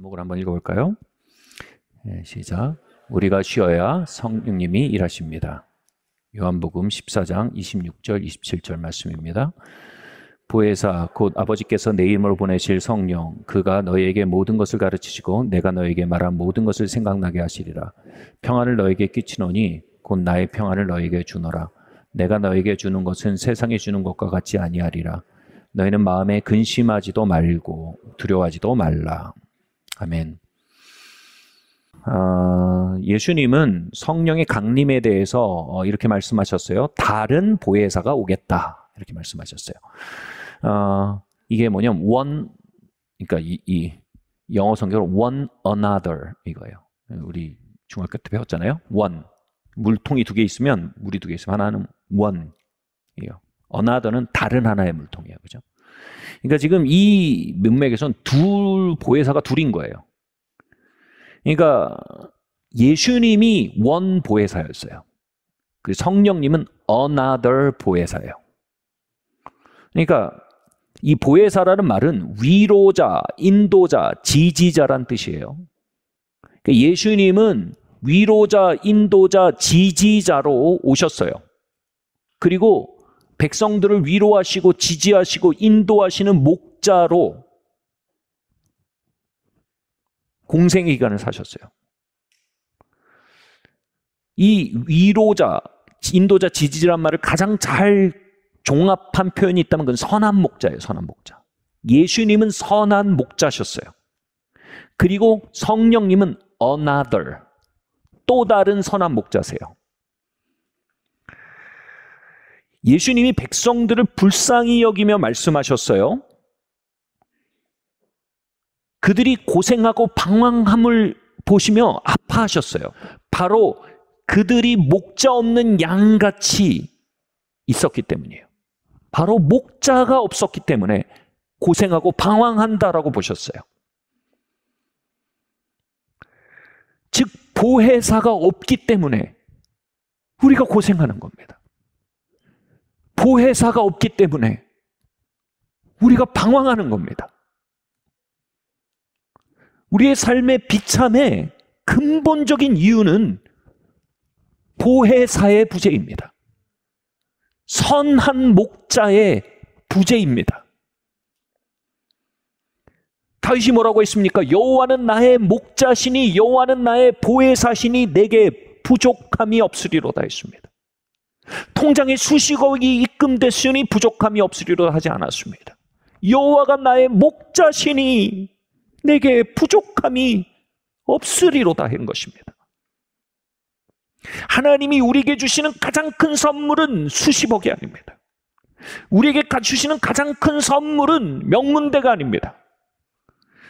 제목을 한번 읽어볼까요? 네, 시작. 우리가 쉬어야 성령님이 일하십니다. 요한복음 14장 26절 27절 말씀입니다. 보혜사 곧 아버지께서 내 이름으로 보내실 성령 그가 너희에게 모든 것을 가르치시고 내가 너희에게 말한 모든 것을 생각나게 하시리라. 평안을 너희에게 끼치노니 곧 나의 평안을 너희에게 주노라. 내가 너희에게 주는 것은 세상에 주는 것과 같지 아니하리라. 너희는 마음에 근심하지도 말고 두려워하지도 말라. 아멘. 예수님은 성령의 강림에 대해서 이렇게 말씀하셨어요. 다른 보혜사가 오겠다. 이렇게 말씀하셨어요. 이게 뭐냐면 그러니까 이 영어 성경으로 one another 이거예요. 우리 중학교 때 배웠잖아요. one. 물통이 두 개 있으면 물이 두 개 있으면 하나는 one이에요. another는 다른 하나의 물통이에요. 그죠? 그러니까 지금 이 문맥에서는 보혜사가 둘인 거예요. 그러니까 예수님이 원 보혜사였어요. 그 성령님은 another 보혜사예요. 그러니까 이 보혜사라는 말은 위로자, 인도자, 지지자란 뜻이에요. 그러니까 예수님은 위로자, 인도자, 지지자로 오셨어요. 그리고 백성들을 위로하시고 지지하시고 인도하시는 목자로 공생의 기간을 사셨어요. 이 위로자, 인도자, 지지자란 말을 가장 잘 종합한 표현이 있다면 그건 선한 목자예요. 선한 목자. 예수님은 선한 목자셨어요. 그리고 성령님은 another, 또 다른 선한 목자세요. 예수님이 백성들을 불쌍히 여기며 말씀하셨어요. 그들이 고생하고 방황함을 보시며 아파하셨어요. 바로 그들이 목자 없는 양같이 있었기 때문이에요. 바로 목자가 없었기 때문에 고생하고 방황한다라고 보셨어요. 즉 보혜사가 없기 때문에 우리가 고생하는 겁니다. 보혜사가 없기 때문에 우리가 방황하는 겁니다. 우리의 삶의 비참의 근본적인 이유는 보혜사의 부재입니다. 선한 목자의 부재입니다. 다윗이 뭐라고 했습니까? 여호와는 나의 목자시니 여호와는 나의 보혜사시니 내게 부족함이 없으리로다 했습니다. 통장에 수십억이 입금됐으니 부족함이 없으리로다 하지 않았습니다. 여호와가 나의 목자시니 내게 부족함이 없으리로다 한 것입니다. 하나님이 우리에게 주시는 가장 큰 선물은 수십억이 아닙니다. 우리에게 주시는 가장 큰 선물은 명문대가 아닙니다.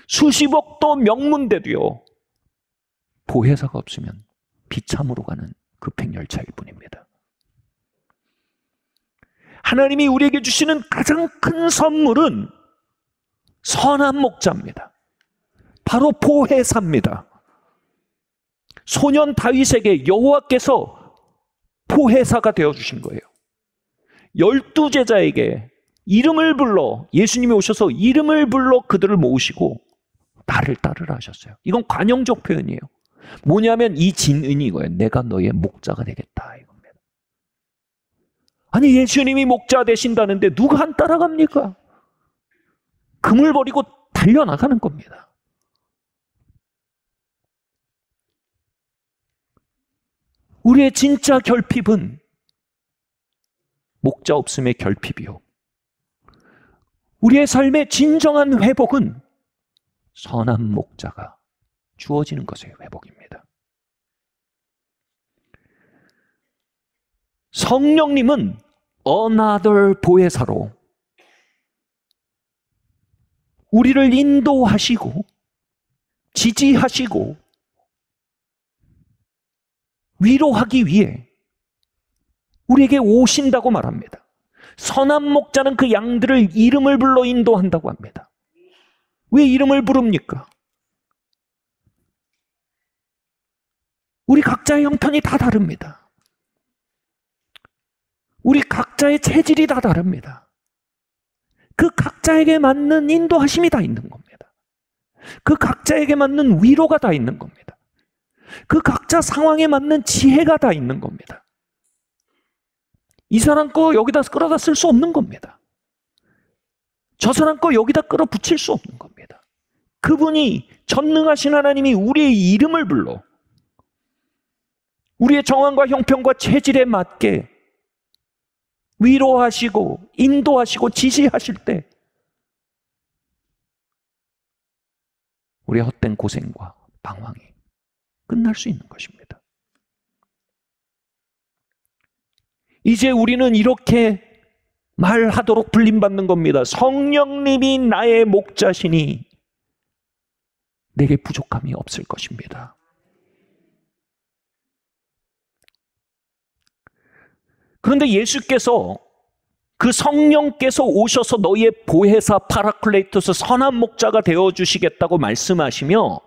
수십억도 명문대도요, 보혜사가 없으면 비참으로 가는 급행열차일 뿐입니다. 하나님이 우리에게 주시는 가장 큰 선물은 선한 목자입니다. 바로 보혜사입니다. 소년 다윗에게 여호와께서 보혜사가 되어주신 거예요. 12제자에게 이름을 불러, 예수님이 오셔서 이름을 불러 그들을 모으시고 나를 따르라 하셨어요. 이건 관용적 표현이에요. 뭐냐면 이 진은이 이거예요. 내가 너의 목자가 되겠다 이겁니다. 아니 예수님이 목자 되신다는데 누가 안 따라갑니까? 금을 버리고 달려나가는 겁니다. 우리의 진짜 결핍은 목자 없음의 결핍이요. 우리의 삶의 진정한 회복은 선한 목자가 주어지는 것의 회복입니다. 성령님은 another 보혜사로 우리를 인도하시고 지지하시고 위로하기 위해 우리에게 오신다고 말합니다. 선한 목자는 그 양들을 이름을 불러 인도한다고 합니다. 왜 이름을 부릅니까? 우리 각자의 형편이 다 다릅니다. 우리 각자의 체질이 다 다릅니다. 그 각자에게 맞는 인도하심이 다 있는 겁니다. 그 각자에게 맞는 위로가 다 있는 겁니다. 그 각자 상황에 맞는 지혜가 다 있는 겁니다. 이 사람 거 여기다 끌어다 쓸 수 없는 겁니다. 저 사람 거 여기다 끌어붙일 수 없는 겁니다. 그분이 전능하신 하나님이 우리의 이름을 불러 우리의 정황과 형편과 체질에 맞게 위로하시고 인도하시고 지시하실 때 우리의 헛된 고생과 방황이 끝날 수 있는 것입니다. 이제 우리는 이렇게 말하도록 불림받는 겁니다. 성령님이 나의 목자시니 내게 부족함이 없을 것입니다. 그런데 예수께서 그 성령께서 오셔서 너희의 보혜사 파라클레이토스 선한 목자가 되어주시겠다고 말씀하시며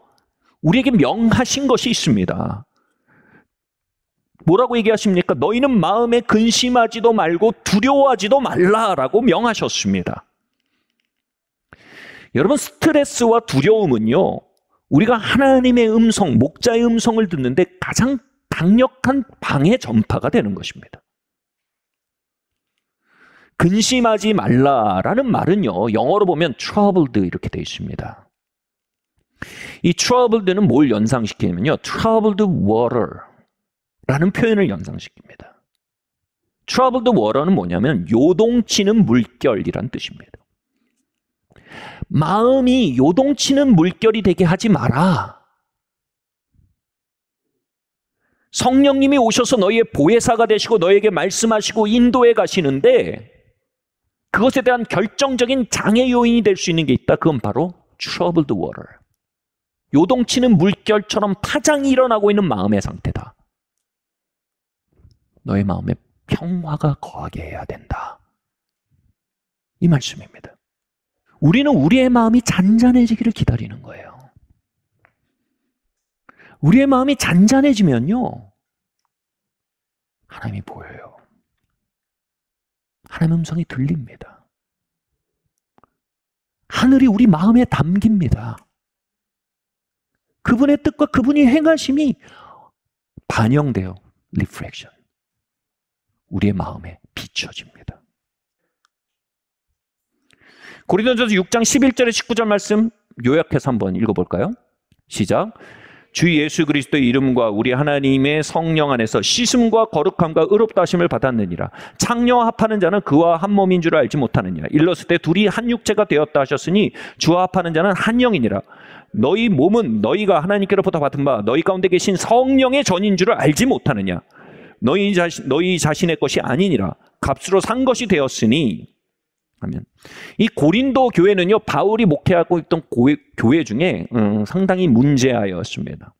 우리에게 명하신 것이 있습니다. 뭐라고 얘기하십니까? 너희는 마음에 근심하지도 말고 두려워하지도 말라라고 명하셨습니다. 여러분, 스트레스와 두려움은요, 우리가 하나님의 음성, 목자의 음성을 듣는데 가장 강력한 방해 전파가 되는 것입니다. 근심하지 말라라는 말은요, 영어로 보면 troubled 이렇게 되어 있습니다. 이 troubled는 뭘 연상시키냐면요, troubled water라는 표현을 연상시킵니다. troubled water는 뭐냐면 요동치는 물결이란 뜻입니다. 마음이 요동치는 물결이 되게 하지 마라. 성령님이 오셔서 너희의 보혜사가 되시고 너에게 말씀하시고 인도해 가시는데 그것에 대한 결정적인 장애 요인이 될 수 있는 게 있다. 그건 바로 troubled water. 요동치는 물결처럼 파장이 일어나고 있는 마음의 상태다. 너의 마음에 평화가 거하게 해야 된다. 이 말씀입니다. 우리는 우리의 마음이 잔잔해지기를 기다리는 거예요. 우리의 마음이 잔잔해지면요, 하나님이 보여요. 하나님의 음성이 들립니다. 하늘이 우리 마음에 담깁니다. 그분의 뜻과 그분이 행하심이 반영되어 리프렉션, 우리의 마음에 비춰집니다. 고린도전서 6장 11절에 19절 말씀 요약해서 한번 읽어볼까요? 시작. 주 예수 그리스도의 이름과 우리 하나님의 성령 안에서 씻음과 거룩함과 의롭다 하심을 받았느니라. 창녀와 합하는 자는 그와 한 몸인 줄 알지 못하느냐. 일렀을 때 둘이 한 육체가 되었다 하셨으니 주와 합하는 자는 한 영이니라. 너희 몸은 너희가 하나님께로부터 받은 바 너희 가운데 계신 성령의 전인 줄을 알지 못하느냐. 너희 자신의 것이 아니니라. 값으로 산 것이 되었으니. 하면 이 고린도 교회는요, 바울이 목회하고 있던 교회 중에 상당히 문제아였습니다.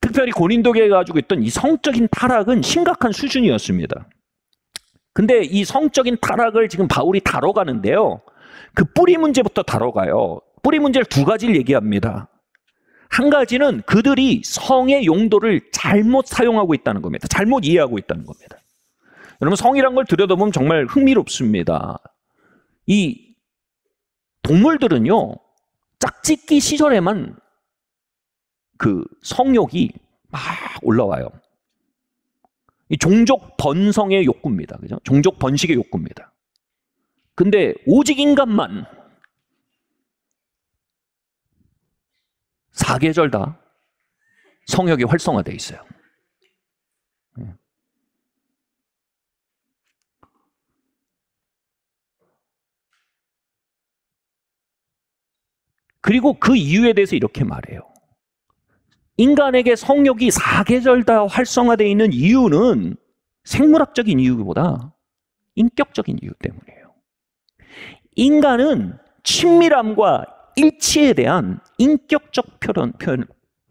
특별히 고린도 교회가 가지고 있던 이 성적인 타락은 심각한 수준이었습니다. 근데 이 성적인 타락을 지금 바울이 다뤄가는데요, 그 뿌리 문제부터 다뤄가요. 뿌리 문제를 두 가지를 얘기합니다. 한 가지는 그들이 성의 용도를 잘못 사용하고 있다는 겁니다. 잘못 이해하고 있다는 겁니다. 여러분, 성이란 걸 들여다보면 정말 흥미롭습니다. 이 동물들은요, 짝짓기 시절에만 그 성욕이 막 올라와요. 이 종족 번성의 욕구입니다. 그죠? 종족 번식의 욕구입니다. 근데 오직 인간만 사계절 다 성욕이 활성화되어 있어요. 그리고 그 이유에 대해서 이렇게 말해요. 인간에게 성욕이 사계절 다 활성화되어 있는 이유는 생물학적인 이유보다 인격적인 이유 때문이에요. 인간은 친밀함과 일치에 대한 인격적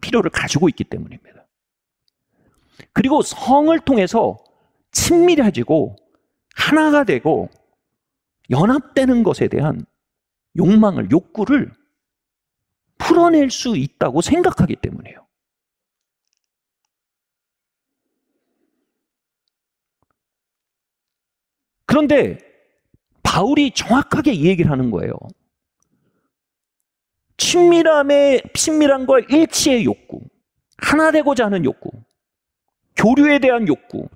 필요를 가지고 있기 때문입니다. 그리고 성을 통해서 친밀해지고 하나가 되고 연합되는 것에 대한 욕구를 풀어낼 수 있다고 생각하기 때문이에요. 그런데 바울이 정확하게 이 얘기를 하는 거예요. 친밀함과 일치의 욕구, 하나 되고자 하는 욕구, 교류에 대한 욕구.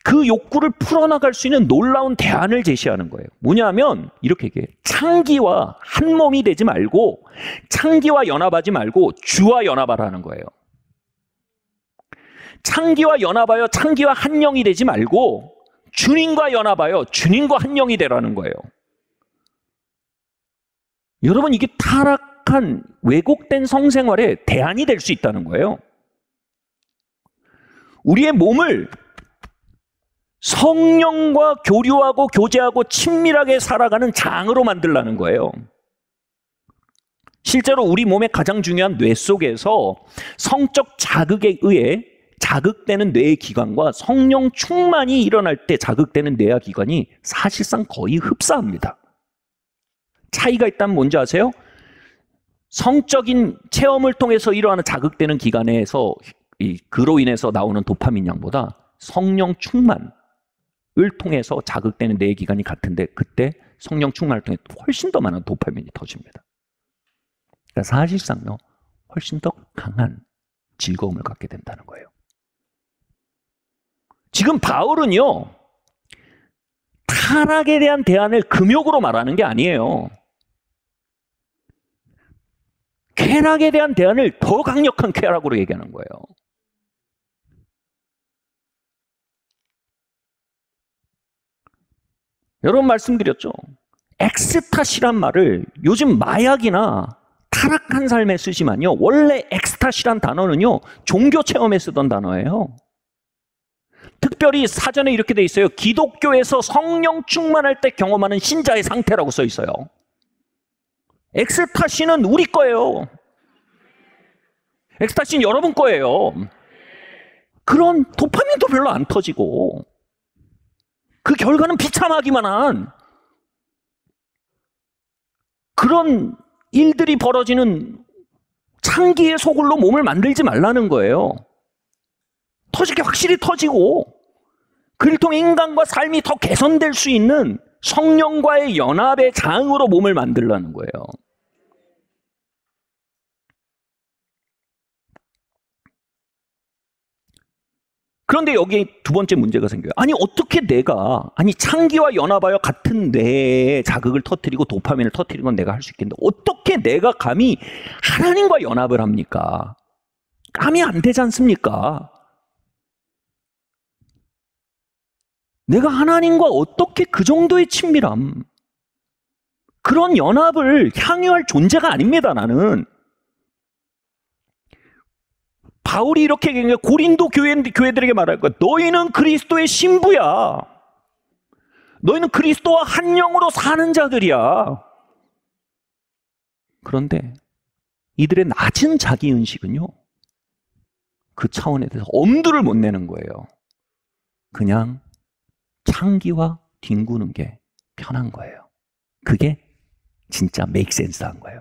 그 욕구를 풀어나갈 수 있는 놀라운 대안을 제시하는 거예요. 뭐냐면 이렇게 얘기해요. 창기와 한 몸이 되지 말고, 창기와 연합하지 말고 주와 연합하라는 거예요. 창기와 연합하여 창기와 한 영이 되지 말고 주님과 연합하여 주님과 한 영이 되라는 거예요. 여러분, 이게 타락한 왜곡된 성생활의 대안이 될 수 있다는 거예요. 우리의 몸을 성령과 교류하고 교제하고 친밀하게 살아가는 장으로 만들라는 거예요. 실제로 우리 몸의 가장 중요한 뇌 속에서 성적 자극에 의해 자극되는 뇌의 기관과 성령 충만이 일어날 때 자극되는 뇌의 기관이 사실상 거의 흡사합니다. 차이가 있다면 뭔지 아세요? 성적인 체험을 통해서 일어나는 자극되는 기관에서 그로 인해서 나오는 도파민 양보다 성령 충만을 통해서 자극되는 뇌의 기관이 같은데, 그때 성령 충만을 통해 훨씬 더 많은 도파민이 터집니다. 그러니까 사실상요, 훨씬 더 강한 즐거움을 갖게 된다는 거예요. 지금 바울은요, 타락에 대한 대안을 금욕으로 말하는 게 아니에요. 쾌락에 대한 대안을 더 강력한 쾌락으로 얘기하는 거예요. 여러분 말씀드렸죠. 엑스타시란 말을 요즘 마약이나 타락한 삶에 쓰지만요, 원래 엑스타시란 단어는요, 종교 체험에 쓰던 단어예요. 특별히 사전에 이렇게 돼 있어요. 기독교에서 성령 충만할 때 경험하는 신자의 상태라고 써 있어요. 엑스타시는 우리 거예요. 엑스타시는 여러분 거예요. 그런 도파민도 별로 안 터지고, 그 결과는 비참하기만 한 그런 일들이 벌어지는 창기의 소굴로 몸을 만들지 말라는 거예요. 터질 게 확실히 터지고, 그를 통해 인간과 삶이 더 개선될 수 있는 성령과의 연합의 장으로 몸을 만들라는 거예요. 그런데 여기 두 번째 문제가 생겨요. 어떻게 내가, 창기와 연합하여 같은 뇌에 자극을 터뜨리고 도파민을 터뜨리는 건 내가 할 수 있겠는데, 어떻게 내가 감히 하나님과 연합을 합니까? 감이 안 되지 않습니까? 내가 하나님과 어떻게 그 정도의 친밀함, 그런 연합을 향유할 존재가 아닙니다, 나는. 바울이 이렇게 얘기해요. 고린도 교회들에게 말할 거야. 너희는 그리스도의 신부야. 너희는 그리스도와 한 영으로 사는 자들이야. 그런데 이들의 낮은 자기인식은요, 그 차원에 대해서 엄두를 못 내는 거예요. 그냥 창기와 뒹구는 게 편한 거예요. 그게 진짜 make sense한 거예요.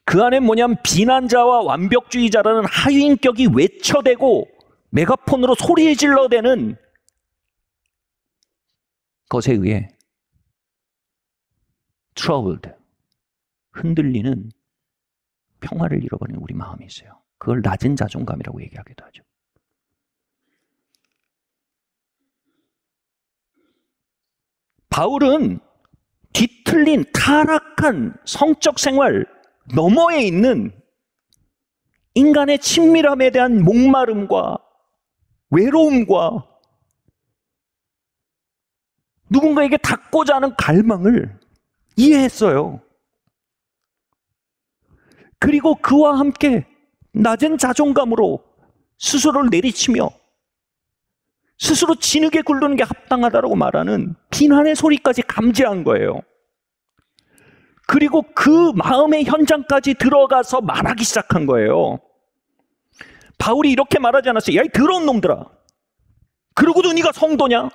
그 안에 뭐냐면 비난자와 완벽주의자라는 하위인격이 외쳐대고 메가폰으로 소리 질러대는 것에 의해 troubled, 흔들리는 평화를 잃어버리는 우리 마음이 있어요. 그걸 낮은 자존감이라고 얘기하기도 하죠. 바울은 뒤틀린 타락한 성적 생활 너머에 있는 인간의 친밀함에 대한 목마름과 외로움과 누군가에게 닿고자 하는 갈망을 이해했어요. 그리고 그와 함께 낮은 자존감으로 스스로를 내리치며 스스로 진흙에 굴르는 게 합당하다고 말하는 비난의 소리까지 감지한 거예요. 그리고 그 마음의 현장까지 들어가서 말하기 시작한 거예요. 바울이 이렇게 말하지 않았어요. 야, 이 더러운 놈들아, 그러고도 네가 성도냐?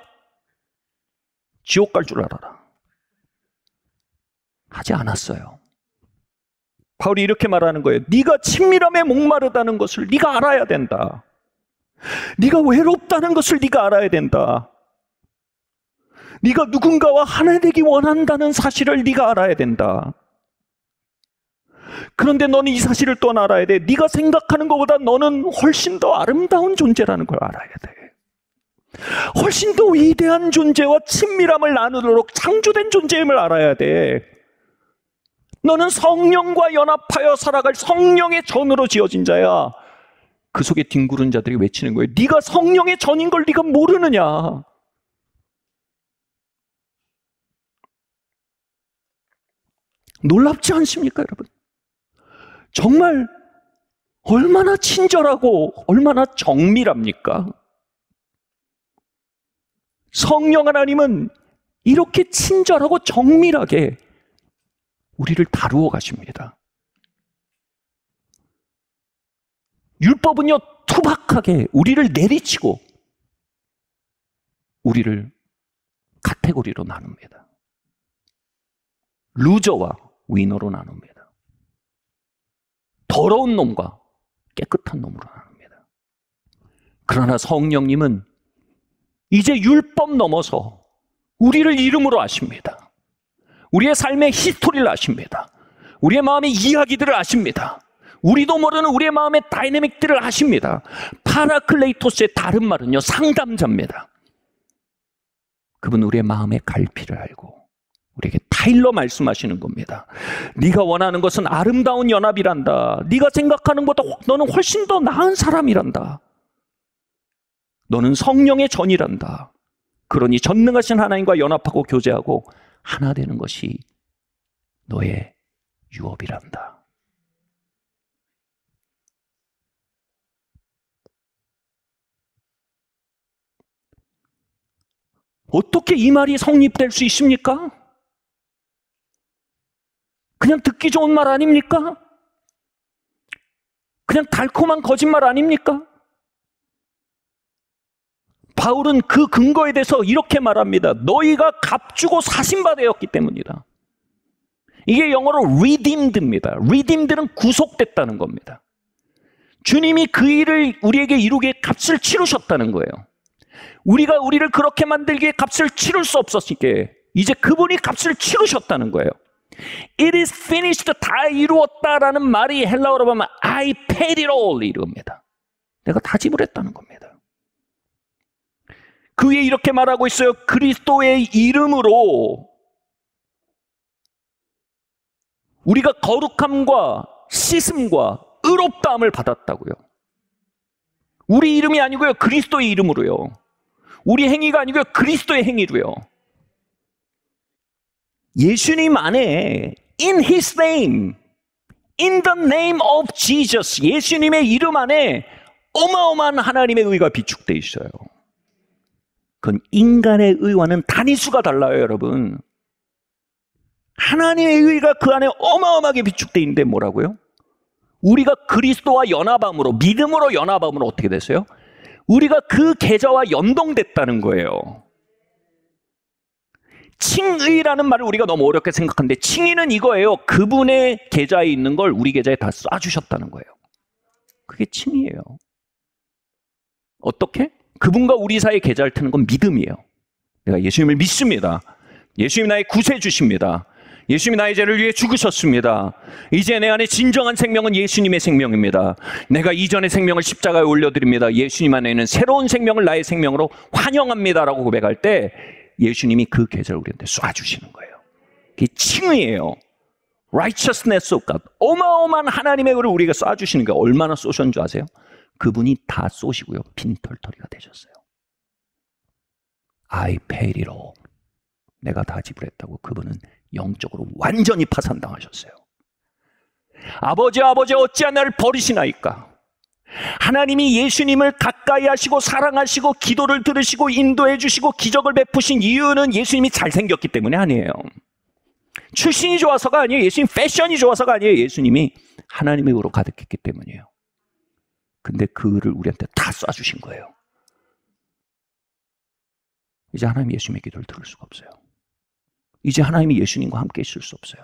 지옥 갈 줄 알아라. 하지 않았어요. 바울이 이렇게 말하는 거예요. 네가 친밀함에 목마르다는 것을 네가 알아야 된다. 네가 외롭다는 것을 네가 알아야 된다. 네가 누군가와 하나 되기 원한다는 사실을 네가 알아야 된다. 그런데 너는 이 사실을 또 알아야 돼. 네가 생각하는 것보다 너는 훨씬 더 아름다운 존재라는 걸 알아야 돼. 훨씬 더 위대한 존재와 친밀함을 나누도록 창조된 존재임을 알아야 돼. 너는 성령과 연합하여 살아갈 성령의 전으로 지어진 자야. 그 속에 뒹구른 자들이 외치는 거예요. 네가 성령의 전인 걸 네가 모르느냐. 놀랍지 않습니까, 여러분? 정말 얼마나 친절하고 얼마나 정밀합니까? 성령 하나님은 이렇게 친절하고 정밀하게 우리를 다루어 가십니다. 율법은요, 투박하게 우리를 내리치고 우리를 카테고리로 나눕니다. 루저와 위너로 나눕니다. 더러운 놈과 깨끗한 놈으로 나눕니다. 그러나 성령님은 이제 율법 넘어서 우리를 이름으로 아십니다. 우리의 삶의 히스토리를 아십니다. 우리의 마음의 이야기들을 아십니다. 우리도 모르는 우리의 마음의 다이내믹들을 아십니다. 파라클레이토스의 다른 말은요, 상담자입니다. 그분 우리의 마음의 갈피를 알고 우리에게 타일러 말씀하시는 겁니다. 네가 원하는 것은 아름다운 연합이란다. 네가 생각하는 것보다 너는 훨씬 더 나은 사람이란다. 너는 성령의 전이란다. 그러니 전능하신 하나님과 연합하고 교제하고 하나 되는 것이 너의 유업이란다. 어떻게 이 말이 성립될 수 있습니까? 그냥 듣기 좋은 말 아닙니까? 그냥 달콤한 거짓말 아닙니까? 바울은 그 근거에 대해서 이렇게 말합니다. 너희가 값주고 사신바되었기 때문이다. 이게 영어로 redeemed입니다. redeemed는 구속됐다는 겁니다. 주님이 그 일을 우리에게 이루기에 값을 치르셨다는 거예요. 우리가 우리를 그렇게 만들기에 값을 치를 수 없었기에 이제 그분이 값을 치르셨다는 거예요. It is finished, 다 이루었다라는 말이 헬라어로 보면 I paid it all 이겁니다. 내가 다 지불했다는 겁니다. 그 위에 이렇게 말하고 있어요. 그리스도의 이름으로 우리가 거룩함과 씻음과 의롭다함을 받았다고요. 우리 이름이 아니고요, 그리스도의 이름으로요. 우리 행위가 아니고요, 그리스도의 행위로요. 예수님 안에 in His name, in the name of Jesus, 예수님의 이름 안에 어마어마한 하나님의 의가 비축되어 있어요. 그건 인간의 의와는 단위수가 달라요, 여러분. 하나님의 의가 그 안에 어마어마하게 비축되어 있는데 뭐라고요? 우리가 그리스도와 연합함으로, 믿음으로 연합함으로 어떻게 됐어요? 우리가 그 계좌와 연동됐다는 거예요. 칭의라는 말을 우리가 너무 어렵게 생각하는데 칭의는 이거예요. 그분의 계좌에 있는 걸 우리 계좌에 다 쏴주셨다는 거예요. 그게 칭의예요. 어떻게? 그분과 우리 사이의 계좌를 트는 건 믿음이에요. 내가 예수님을 믿습니다. 예수님이 나의 구세주십니다. 예수님이 나의 죄를 위해 죽으셨습니다. 이제 내 안에 진정한 생명은 예수님의 생명입니다. 내가 이전의 생명을 십자가에 올려드립니다. 예수님 안에 있는 새로운 생명을 나의 생명으로 환영합니다라고 고백할 때 예수님이 그 계좌를 우리한테 쏴주시는 거예요. 그게 칭의예요. Righteousness of God. 어마어마한 하나님의 의를 우리가 쏴주시는 게 얼마나 쏘셨는 줄 아세요? 그분이 다 쏘시고요. 빈털터리가 되셨어요. I paid it all. 내가 다 지불했다고 그분은 영적으로 완전히 파산당하셨어요. 아버지 어찌하여 나를 버리시나이까? 하나님이 예수님을 가까이 하시고 사랑하시고 기도를 들으시고 인도해 주시고 기적을 베푸신 이유는 예수님이 잘생겼기 때문에 아니에요. 출신이 좋아서가 아니에요. 예수님 패션이 좋아서가 아니에요. 예수님이 하나님의 의로 가득했기 때문이에요. 근데 그 의를 우리한테 다 쏴주신 거예요. 이제 하나님이 예수님의 기도를 들을 수가 없어요. 이제 하나님이 예수님과 함께 있을 수 없어요.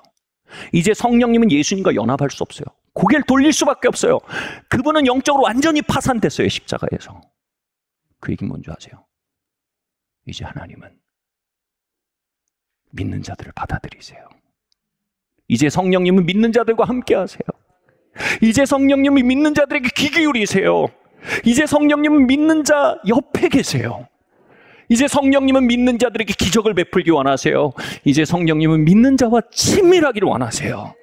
이제 성령님은 예수님과 연합할 수 없어요. 고개를 돌릴 수밖에 없어요. 그분은 영적으로 완전히 파산됐어요. 십자가에서. 그 얘기는 뭔지 아세요? 이제 하나님은 믿는 자들을 받아들이세요. 이제 성령님은 믿는 자들과 함께 하세요. 이제 성령님은 믿는 자들에게 귀 기울이세요. 이제 성령님은 믿는 자 옆에 계세요. 이제 성령님은 믿는 자들에게 기적을 베풀기 원하세요. 이제 성령님은 믿는 자와 친밀하기를 원하세요.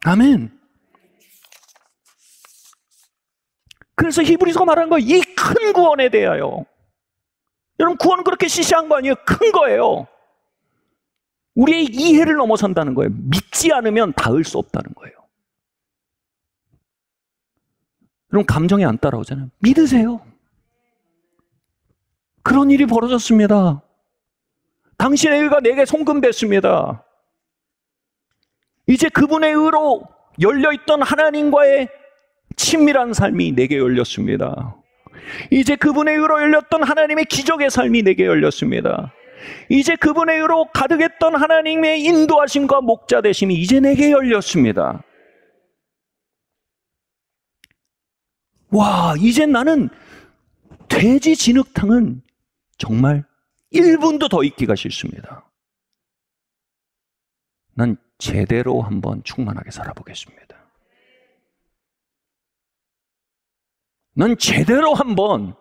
아멘. 그래서 히브리서가 말하는 거예요. 이 큰 구원에 대하여. 여러분, 구원은 그렇게 시시한 거 아니에요. 큰 거예요. 우리의 이해를 넘어선다는 거예요. 믿지 않으면 닿을 수 없다는 거예요. 여러분, 감정이 안 따라오잖아요. 믿으세요. 그런 일이 벌어졌습니다. 당신의 의가 내게 송금됐습니다. 이제 그분의 의로 열려있던 하나님과의 친밀한 삶이 내게 열렸습니다. 이제 그분의 의로 열렸던 하나님의 기적의 삶이 내게 열렸습니다. 이제 그분의 의로 가득했던 하나님의 인도하심과 목자 되심이 이제 내게 열렸습니다. 와, 이제 나는 돼지 진흙탕은 정말 1분도 더 있기가 싫습니다. 난 제대로 한번 충만하게 살아보겠습니다. 난 제대로 한번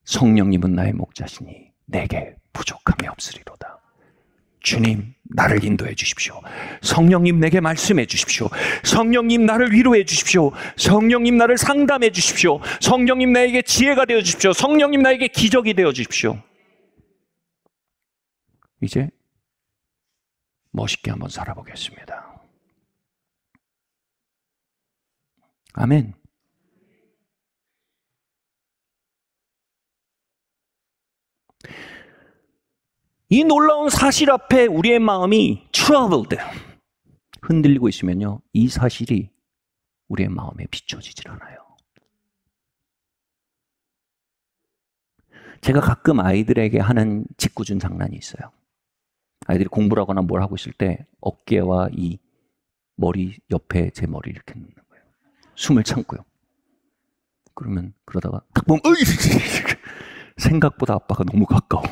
성령님은 나의 목자시니 내게 부족함이 없으리로다. 주님, 나를 인도해 주십시오. 성령님, 내게 말씀해 주십시오. 성령님, 나를 위로해 주십시오. 성령님, 나를 상담해 주십시오. 성령님, 나에게 지혜가 되어 주십시오. 성령님, 나에게 기적이 되어 주십시오. 이제 멋있게 한번 살아보겠습니다. 아멘. 이 놀라운 사실 앞에 우리의 마음이 troubled, 흔들리고 있으면요, 이 사실이 우리의 마음에 비춰지질 않아요. 제가 가끔 아이들에게 하는 짓궂은 장난이 있어요. 아이들이 공부를 하거나 뭘 하고 있을 때 어깨와 이 머리 옆에 제 머리를 이렇게 놓는 거예요. 숨을 참고요. 그러면 그러다가 딱 보면 으이! 생각보다 아빠가 너무 가까워.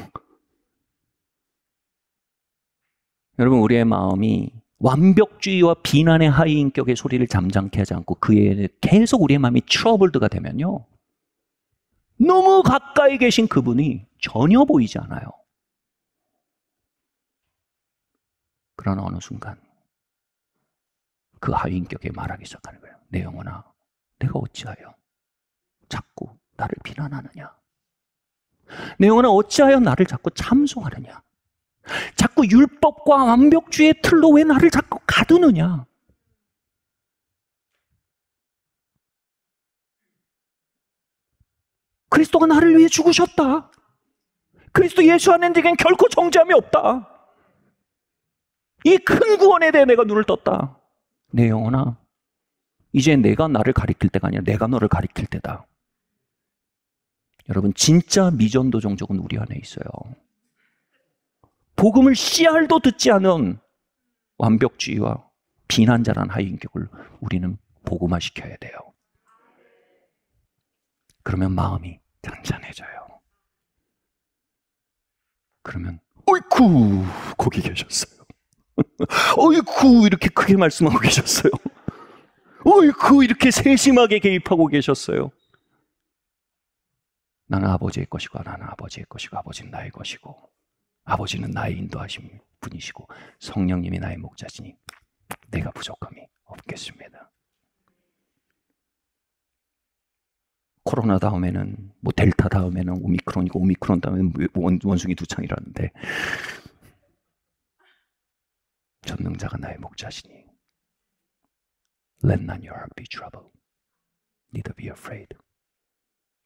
여러분, 우리의 마음이 완벽주의와 비난의 하위 인격의 소리를 잠잠케 하지 않고 그에 계속 우리의 마음이 트러블드가 되면요, 너무 가까이 계신 그분이 전혀 보이지 않아요. 그러나 어느 순간 그 하위 인격에 말하기 시작하는 거예요. 내 영혼아, 내가 어찌하여 자꾸 나를 비난하느냐? 내 영혼아, 어찌하여 나를 자꾸 참소하느냐? 자꾸 율법과 완벽주의의 틀로 왜 나를 자꾸 가두느냐? 그리스도가 나를 위해 죽으셨다. 그리스도 예수 안에 내겐 결코 정죄함이 없다. 이 큰 구원에 대해 내가 눈을 떴다. 내 영혼아, 이제 내가 나를 가리킬 때가 아니라 내가 너를 가리킬 때다. 여러분, 진짜 미전도 종족은 우리 안에 있어요. 복음을 씨알도 듣지 않은 완벽주의와 비난자란 하위인격을 우리는 복음화시켜야 돼요. 그러면 마음이 잔잔해져요. 그러면 어이쿠, 거기 계셨어요. 어이쿠, 이렇게 크게 말씀하고 계셨어요. 어이쿠, 이렇게 세심하게 개입하고 계셨어요. 나는 아버지의 것이고, 나는 아버지의 것이고, 아버지는 나의 것이고, 아버지는 나의 인도하신 분이시고, 성령님이 나의 목자시니 내가 부족함이 없겠습니다. 코로나 다음에는 뭐 델타 다음에는 오미크론이고, 오미크론 다음에는 원숭이 두 창이라는데, 전능자가 나의 목자시니 Let not your heart be troubled, neither be afraid.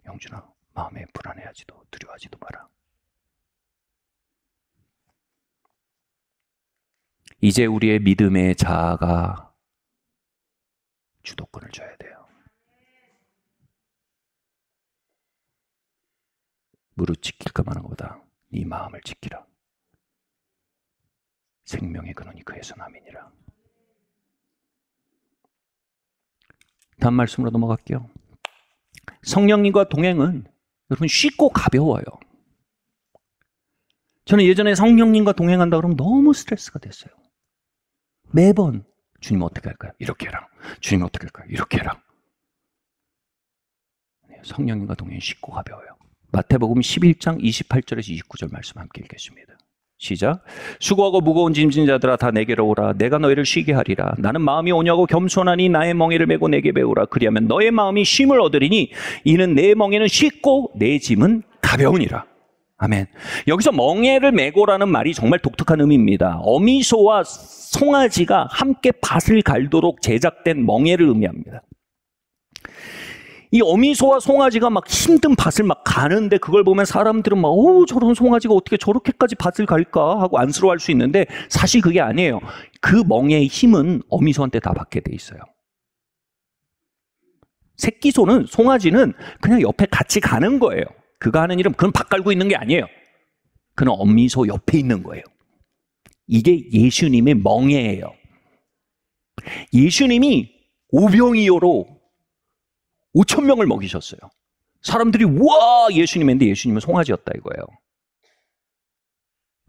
영준아, 마음에 불안해하지도 두려워하지도 마라. 이제 우리의 믿음의 자아가 주도권을 줘야 돼요. 무릇 지킬까 마는 것보다 네 마음을 지키라. 생명의 근원이 그에서 남이니라. 다음 말씀으로 넘어갈게요. 성령님과 동행은 여러분 쉽고 가벼워요. 저는 예전에 성령님과 동행한다 그러면 너무 스트레스가 됐어요. 매번 주님 어떻게 할까요? 이렇게 해라. 주님 어떻게 할까요? 이렇게 해라. 성령님과 동행이 쉽고 가벼워요. 마태복음 11장 28절에서 29절 말씀 함께 읽겠습니다. 시작. 수고하고 무거운 짐진 자들아 다 내게로 오라. 내가 너희를 쉬게 하리라. 나는 마음이 온유하고 겸손하니 나의 멍에를 메고 내게 배우라. 그리하면 너의 마음이 쉼을 얻으리니 이는 내 멍에는 쉽고 내 짐은 가벼우니라. 아멘. 여기서 멍에를 메고라는 말이 정말 독특한 의미입니다. 어미소와 송아지가 함께 밭을 갈도록 제작된 멍에를 의미합니다. 이 어미소와 송아지가 막 힘든 밭을 막 가는데 그걸 보면 사람들은 막 저런 송아지가 어떻게 저렇게까지 밭을 갈까 하고 안쓰러워할 수 있는데 사실 그게 아니에요. 그 멍에의 힘은 어미소한테 다 받게 돼 있어요. 새끼소는 송아지는 그냥 옆에 같이 가는 거예요. 그가 하는 일은 그건 밭 갈고 있는 게 아니에요. 그는 어미소 옆에 있는 거예요. 이게 예수님의 멍에예요. 예수님이 오병이어로 5,000명을 먹이셨어요. 사람들이 와 예수님 했는데 예수님은 송아지였다 이거예요.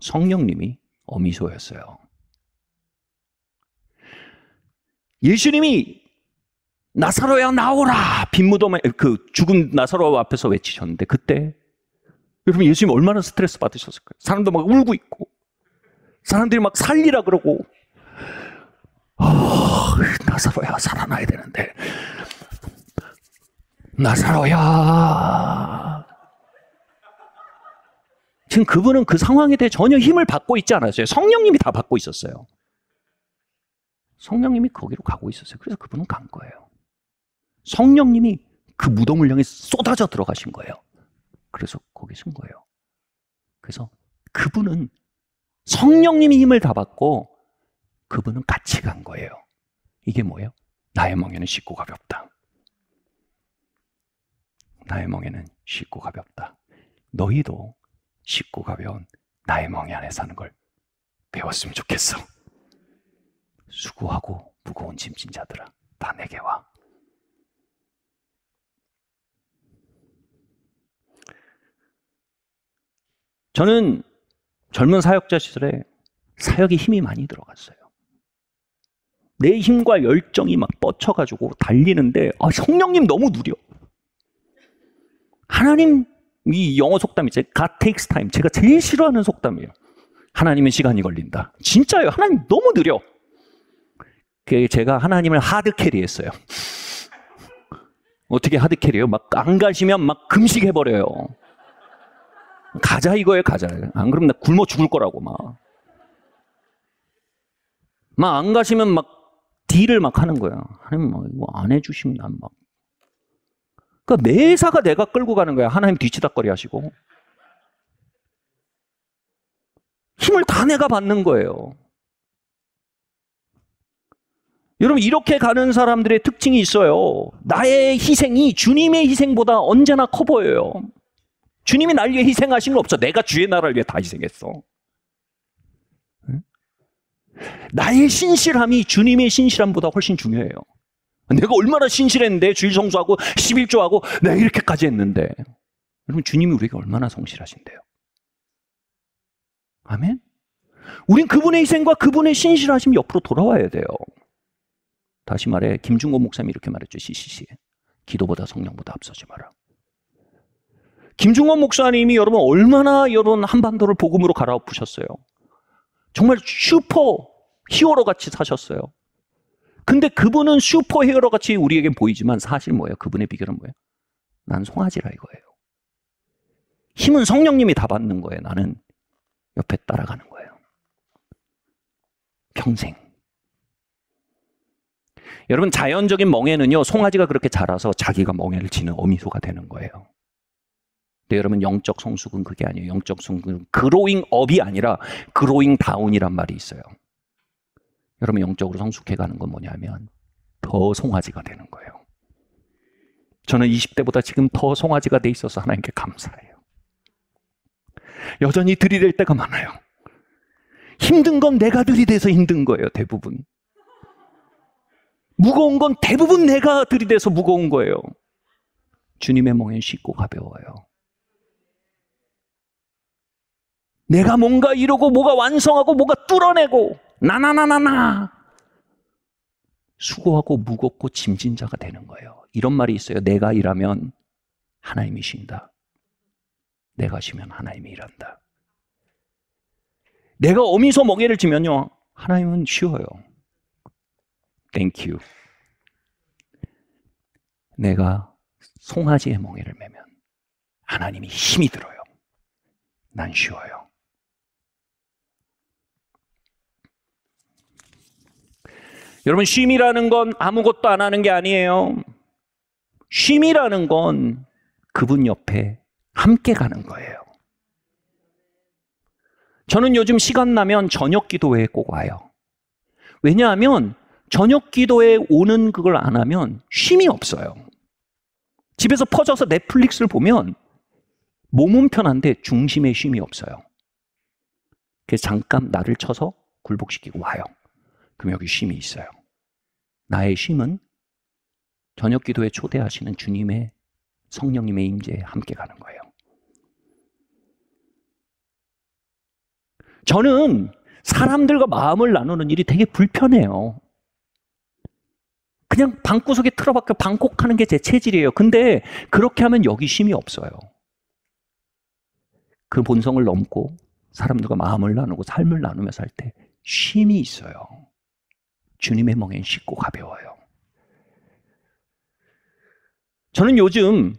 성령님이 어미소였어요. 예수님이 나사로야 나오라 빈무덤에 그 죽은 나사로 앞에서 외치셨는데 그때 여러분 예수님 얼마나 스트레스 받으셨을까요? 사람도 막 울고 있고 사람들이 막 살리라 그러고 나사로야 살아나야 되는데 나사로야. 지금 그분은 그 상황에 대해 전혀 힘을 받고 있지 않았어요. 성령님이 다 받고 있었어요. 성령님이 거기로 가고 있었어요. 그래서 그분은 간 거예요. 성령님이 그 무덤을 향해 쏟아져 들어가신 거예요. 그래서 거기 쓴 거예요. 그래서 그분은 성령님이 힘을 다 받고 그분은 같이 간 거예요. 이게 뭐예요? 나의 멍에는 쉽고 가볍다. 나의 멍에는 쉽고 가볍다. 너희도 쉽고 가벼운 나의 멍에 안에 사는 걸 배웠으면 좋겠어. 수고하고 무거운 짐진 자들아 다 내게 와. 저는 젊은 사역자 시절에 사역에 힘이 많이 들어갔어요. 내 힘과 열정이 막 뻗쳐가지고 달리는데 성령님 너무 느려. 하나님, 이 영어 속담이 God takes time. 제가 제일 싫어하는 속담이에요. 하나님은 시간이 걸린다. 진짜요. 하나님 너무 느려. 제가 하나님을 하드캐리했어요. 어떻게 하드캐리해요? 막 안 가시면 막 금식해버려요. 가자 이거예요, 가자. 안 그러면 나 굶어 죽을 거라고 막 안 가시면 막 딜을 막 하는 거야. 하나님 막 이거 안 해주시면 난 막. 그러니까 매사가 내가 끌고 가는 거야. 하나님 뒤치다거리 하시고. 힘을 다 내가 받는 거예요. 여러분 이렇게 가는 사람들의 특징이 있어요. 나의 희생이 주님의 희생보다 언제나 커 보여요. 주님이 날 위해 희생하신 거 없어. 내가 주의 나라를 위해 다 희생했어. 나의 신실함이 주님의 신실함보다 훨씬 중요해요. 내가 얼마나 신실했는데 주일 성수하고 11조하고 내가 이렇게까지 했는데 여러분 주님이 우리가 얼마나 성실하신데요. 아멘. 우린 그분의 희생과 그분의 신실하심 옆으로 돌아와야 돼요. 다시 말해 김중곤 목사님이 이렇게 말했죠. CCC에 기도보다 성령보다 앞서지 마라. 김중곤 목사님이 여러분 얼마나 여러분 한반도를 복음으로 갈아엎으셨어요. 정말 슈퍼 히어로 같이 사셨어요. 근데 그분은 슈퍼 히어로 같이 우리에겐 보이지만 사실 뭐예요? 그분의 비결은 뭐예요? 난 송아지라 이거예요. 힘은 성령님이 다 받는 거예요. 나는 옆에 따라가는 거예요. 평생. 여러분 자연적인 멍에는요. 송아지가 그렇게 자라서 자기가 멍에를 치는 어미소가 되는 거예요. 근데 여러분 영적 성숙은 그게 아니에요. 영적 성숙은 그로잉 업이 아니라 그로잉 다운이란 말이 있어요. 여러분 영적으로 성숙해가는 건 뭐냐면 더 송아지가 되는 거예요. 저는 20대보다 지금 더 송아지가 돼 있어서 하나님께 감사해요. 여전히 들이댈 때가 많아요. 힘든 건 내가 들이대서 힘든 거예요. 대부분. 무거운 건 대부분 내가 들이대서 무거운 거예요. 주님의 멍에는 쉽고 가벼워요. 내가 뭔가 이루고 뭐가 완성하고 뭐가 뚫어내고 나나나나나 수고하고 무겁고 짐진 자가 되는 거예요. 이런 말이 있어요. 내가 일하면 하나님이 쉰다. 내가 쉬면 하나님이 일한다. 내가 어미소 멍에를 지면요, 하나님은 쉬어요. Thank you. 내가 송아지의 멍에를 매면 하나님이 힘이 들어요. 난 쉬어요. 여러분, 쉼이라는 건 아무것도 안 하는 게 아니에요. 쉼이라는 건 그분 옆에 함께 가는 거예요. 저는 요즘 시간 나면 저녁 기도회에 꼭 와요. 왜냐하면 저녁 기도회에 오는 그걸 안 하면 쉼이 없어요. 집에서 퍼져서 넷플릭스를 보면 몸은 편한데 중심에 쉼이 없어요. 그래서 잠깐 나를 쳐서 굴복시키고 와요. 그럼 여기 쉼이 있어요. 나의 쉼은 저녁 기도에 초대하시는 주님의 성령님의 임재에 함께 가는 거예요. 저는 사람들과 마음을 나누는 일이 되게 불편해요. 그냥 방구석에 틀어박혀 방콕하는 게 제 체질이에요. 근데 그렇게 하면 여기 쉼이 없어요. 그 본성을 넘고 사람들과 마음을 나누고 삶을 나누며 살 때 쉼이 있어요. 주님의 멍에는 쉽고 가벼워요. 저는 요즘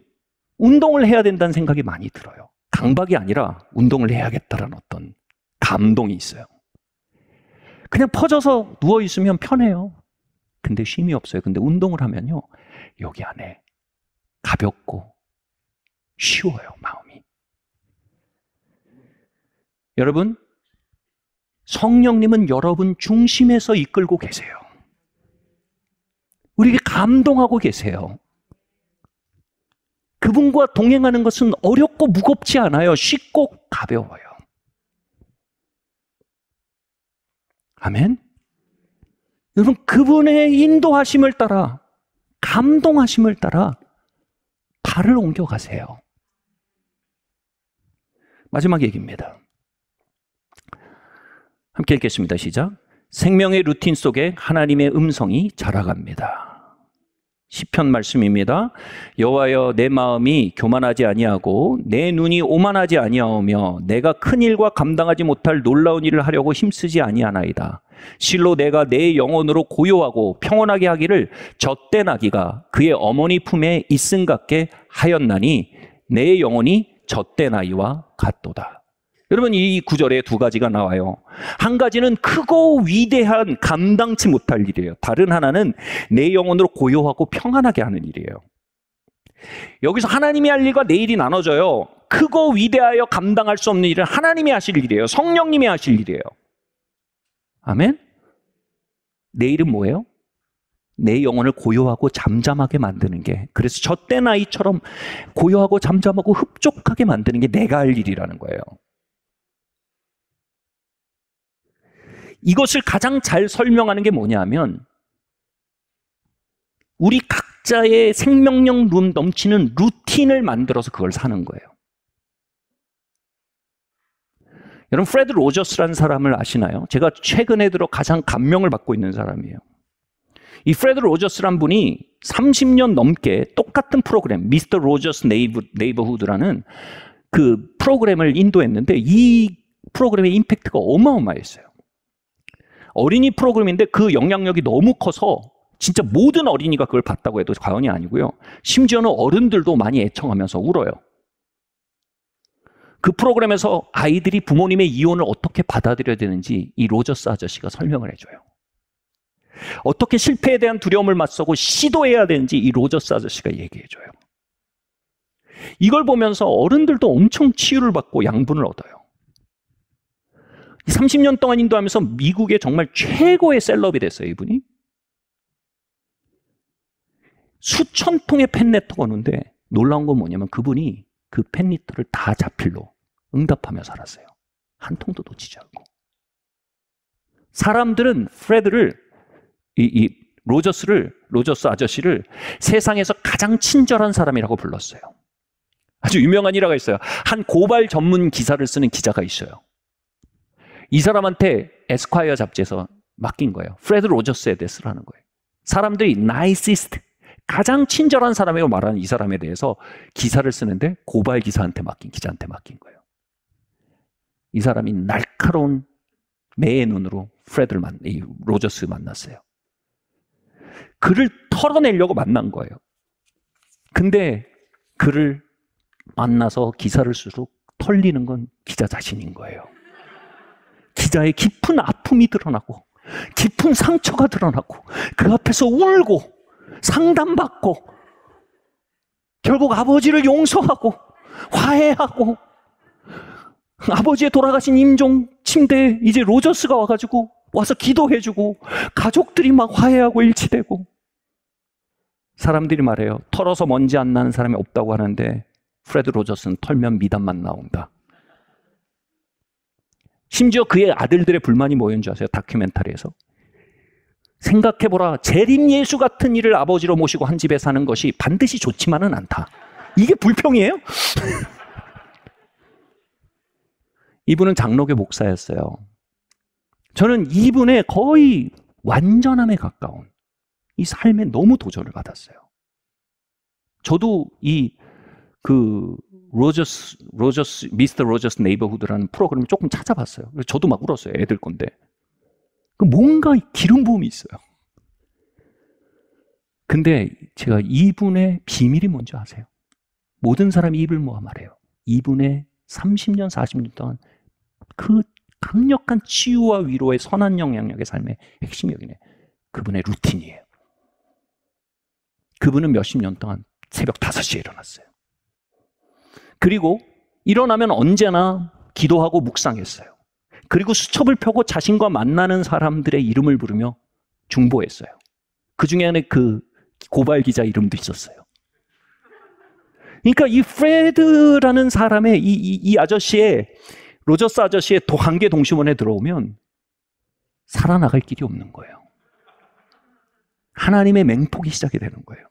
운동을 해야 된다는 생각이 많이 들어요. 강박이 아니라 운동을 해야겠다라는 어떤 감동이 있어요. 그냥 퍼져서 누워있으면 편해요. 근데 쉼이 없어요. 근데 운동을 하면요, 여기 안에 가볍고 쉬워요, 마음이. 여러분, 성령님은 여러분 중심에서 이끌고 계세요. 우리에게 감동하고 계세요. 그분과 동행하는 것은 어렵고 무겁지 않아요. 쉽고 가벼워요. 아멘? 여러분, 그분의 인도하심을 따라, 감동하심을 따라 발을 옮겨가세요. 마지막 얘기입니다. 함께 읽겠습니다. 시작. 생명의 루틴 속에 하나님의 음성이 자라갑니다. 시편 말씀입니다. 여호와여, 내 마음이 교만하지 아니하고 내 눈이 오만하지 아니하오며 내가 큰 일과 감당하지 못할 놀라운 일을 하려고 힘쓰지 아니하나이다. 실로 내가 내 영혼으로 고요하고 평온하게 하기를 젖된 아기가 그의 어머니 품에 있음 같게 하였나니 내 영혼이 젖된 아이와 같도다. 여러분, 이 구절에 두 가지가 나와요. 한 가지는 크고 위대한 감당치 못할 일이에요. 다른 하나는 내 영혼으로 고요하고 평안하게 하는 일이에요. 여기서 하나님이 할 일과 내 일이 나눠져요. 크고 위대하여 감당할 수 없는 일은 하나님이 하실 일이에요. 성령님이 하실 일이에요. 아멘? 내 일은 뭐예요? 내 영혼을 고요하고 잠잠하게 만드는 게, 그래서 젖된 아이처럼 고요하고 잠잠하고 흡족하게 만드는 게 내가 할 일이라는 거예요. 이것을 가장 잘 설명하는 게 뭐냐면, 우리 각자의 생명력 넘치는 루틴을 만들어서 그걸 사는 거예요. 여러분, 프레드 로저스라는 사람을 아시나요? 제가 최근에 들어 가장 감명을 받고 있는 사람이에요. 이 프레드 로저스란 분이 30년 넘게 똑같은 프로그램, 미스터 로저스 네이버후드라는 그 프로그램을 인도했는데, 이 프로그램의 임팩트가 어마어마했어요. 어린이 프로그램인데 그 영향력이 너무 커서 진짜 모든 어린이가 그걸 봤다고 해도 과언이 아니고요. 심지어는 어른들도 많이 애청하면서 울어요. 그 프로그램에서 아이들이 부모님의 이혼을 어떻게 받아들여야 되는지 이 로저스 아저씨가 설명을 해줘요. 어떻게 실패에 대한 두려움을 맞서고 시도해야 되는지 이 로저스 아저씨가 얘기해줘요. 이걸 보면서 어른들도 엄청 치유를 받고 양분을 얻어요. 30년 동안 인도하면서 미국의 정말 최고의 셀럽이 됐어요, 이분이. 수천 통의 팬레터가 오는데 놀라운 건 뭐냐면 그분이 그 팬레터를 다 자필로 응답하며 살았어요. 한 통도 놓치지 않고. 사람들은 프레드를 로저스 아저씨를 세상에서 가장 친절한 사람이라고 불렀어요. 아주 유명한 일화가 있어요. 한 고발 전문 기사를 쓰는 기자가 있어요. 이 사람한테 에스콰이어 잡지에서 맡긴 거예요. 프레드 로저스에 대해 쓰라는 거예요. 사람들이 나이시스트, 가장 친절한 사람이라고 말하는 이 사람에 대해서 기사를 쓰는데 고발 기자한테 맡긴 거예요. 이 사람이 날카로운 매의 눈으로 이 로저스 만났어요. 그를 털어내려고 만난 거예요. 근데 그를 만나서 기사를 쓸수록 털리는 건 기자 자신인 거예요. 기자의 깊은 아픔이 드러나고 깊은 상처가 드러나고 그 앞에서 울고 상담받고 결국 아버지를 용서하고 화해하고 아버지의 돌아가신 임종 침대에 이제 로저스가 와가지고 와서 기도해주고 가족들이 막 화해하고 일치되고 사람들이 말해요. 털어서 먼지 안 나는 사람이 없다고 하는데 프레드 로저스는 털면 미담만 나온다. 심지어 그의 아들들의 불만이 뭐였는 줄 아세요? 다큐멘터리에서. 생각해보라. 재림 예수 같은 일을 아버지로 모시고 한 집에 사는 것이 반드시 좋지만은 않다. 이게 불평이에요? 이분은 장로교 목사였어요. 저는 이분의 거의 완전함에 가까운 이 삶에 너무 도전을 받았어요. 저도 미스터 로저스 네이버후드라는 프로그램을 조금 찾아봤어요. 그래서 저도 막 울었어요. 애들 건데. 뭔가 기름 부음이 있어요. 근데 제가 이분의 비밀이 뭔지 아세요? 모든 사람이 입을 모아 말해요. 이분의 30년, 40년 동안 그 강력한 치유와 위로의 선한 영향력의 삶의 핵심이 여기네. 그분의 루틴이에요. 그분은 몇십 년 동안 새벽 5시에 일어났어요. 그리고 일어나면 언제나 기도하고 묵상했어요. 그리고 수첩을 펴고 자신과 만나는 사람들의 이름을 부르며 중보했어요. 그 중에 그 고발 기자 이름도 있었어요. 그러니까 이 프레드라는 사람의 이 아저씨의 로저스 아저씨의 관계 동심원에 들어오면 살아나갈 길이 없는 거예요. 하나님의 맹폭이 시작이 되는 거예요.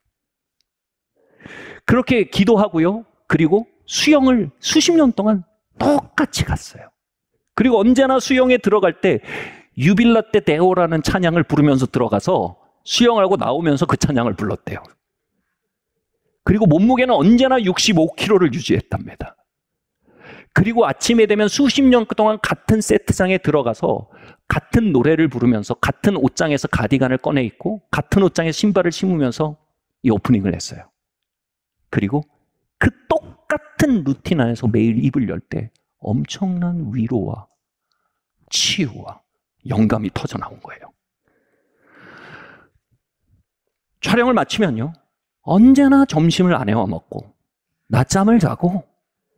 그렇게 기도하고요. 그리고 수영을 수십 년 동안 똑같이 갔어요. 그리고 언제나 수영에 들어갈 때 유빌라떼 데오라는 찬양을 부르면서 들어가서 수영하고 나오면서 그 찬양을 불렀대요. 그리고 몸무게는 언제나 65kg를 유지했답니다. 그리고 아침에 되면 수십 년 동안 같은 세트장에 들어가서 같은 노래를 부르면서 같은 옷장에서 가디건을 꺼내 입고 같은 옷장에 신발을 신으면서 이 오프닝을 했어요. 그리고 그 똑같은 루틴 안에서 매일 입을 열 때 엄청난 위로와 치유와 영감이 터져 나온 거예요. 촬영을 마치면요. 언제나 점심을 아내와 먹고 낮잠을 자고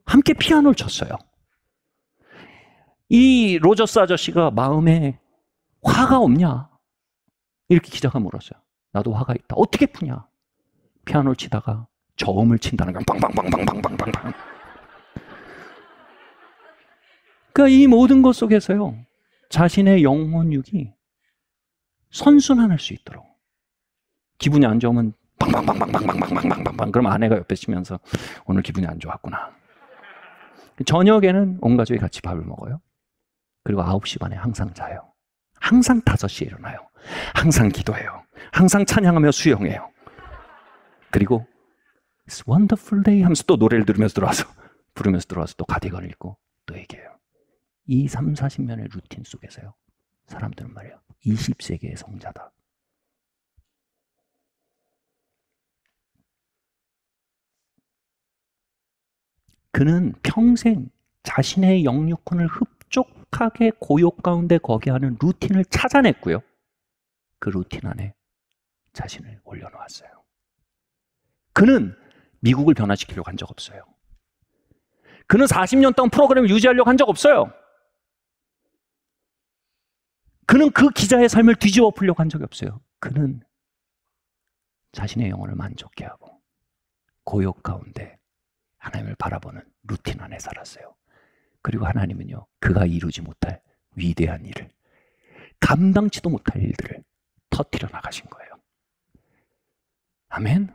함께 피아노를 쳤어요. 이 로저스 아저씨가 마음에 화가 없냐? 이렇게 기자가 물었어요. 나도 화가 있다. 어떻게 푸냐? 피아노를 치다가 저음을 친다는 거야. 빵빵빵빵빵빵빵. 그러니까 이 모든 것 속에서요. 자신의 영혼육이 선순환할 수 있도록. 기분이 안 좋으면 빵빵빵빵빵빵빵빵빵. 그럼 아내가 옆에 치면서 오늘 기분이 안 좋았구나. 저녁에는 온 가족이 같이 밥을 먹어요. 그리고 9시 반에 항상 자요. 항상 5시에 일어나요. 항상 기도해요. 항상 찬양하며 수영해요. 그리고 It's wonderful day 하면서 또 노래를 부르면서 들어와서 또 가디건을 입고 또 얘기해요. 이 3, 40년의 루틴 속에서요. 사람들은 말이에요. 20세기의 성자다. 그는 평생 자신의 영육혼을 흡족하게 고욕 가운데 거기 하는 루틴을 찾아냈고요. 그 루틴 안에 자신을 올려놓았어요. 그는 미국을 변화시키려고 한 적 없어요. 그는 40년 동안 프로그램을 유지하려고 한 적 없어요. 그는 그 기자의 삶을 뒤집어 엎으려고 한 적이 없어요. 그는 자신의 영혼을 만족해 하고 고욕 가운데 하나님을 바라보는 루틴 안에 살았어요. 그리고 하나님은요, 그가 이루지 못할 위대한 일을, 감당치도 못할 일들을 터뜨려 나가신 거예요. 아멘.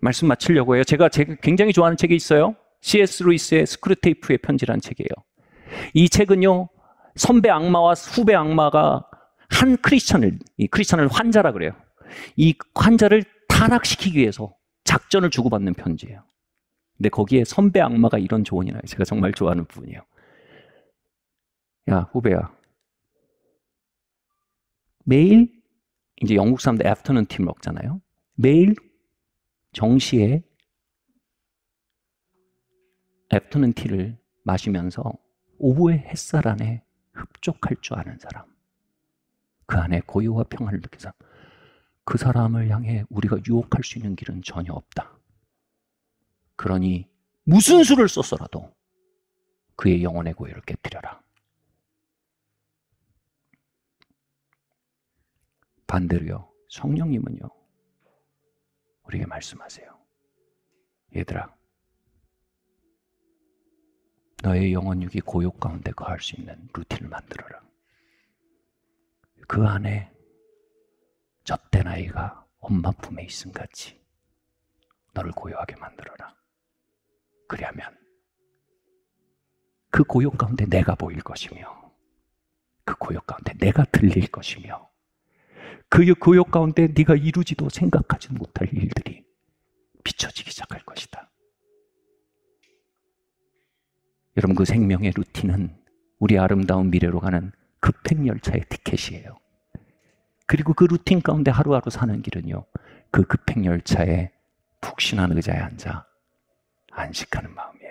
말씀 마치려고 해요. 제가 굉장히 좋아하는 책이 있어요. C.S. 루이스의 스크루테이프의 편지라는 책이에요. 이 책은요, 선배 악마와 후배 악마가 한 이 크리스천을 환자라 그래요. 이 환자를 타락시키기 위해서 작전을 주고받는 편지예요. 근데 거기에 선배 악마가 이런 조언이 나요. 제가 정말 좋아하는 부분이에요. 야, 후배야. 매일, 이제 영국 사람들 애프터눈 티 먹잖아요. 매일 정시에 애프터눈 티를 마시면서 오후의 햇살 안에 흡족할 줄 아는 사람, 그 안에 고요와 평안을 느껴서 그 사람을 향해 우리가 유혹할 수 있는 길은 전혀 없다. 그러니 무슨 수를 썼어라도 그의 영혼의 고요를 깨뜨려라. 반대로요, 성령님은요, 우리에게 말씀하세요. 얘들아, 너의 영혼육이 고요 가운데 거할 수 있는 루틴을 만들어라. 그 안에 젖된 아이가 엄마 품에 있음 같이 너를 고요하게 만들어라. 그리하면 그 고요 가운데 내가 보일 것이며, 그 고요 가운데 내가 들릴 것이며, 그 고요 가운데 네가 이루지도 생각하지 못할 일들이 비춰지기 시작할 것이다. 여러분, 그 생명의 루틴은 우리 아름다운 미래로 가는 급행열차의 티켓이에요. 그리고 그 루틴 가운데 하루하루 사는 길은요, 그 급행열차에 푹신한 의자에 앉아 안식하는 마음이에요.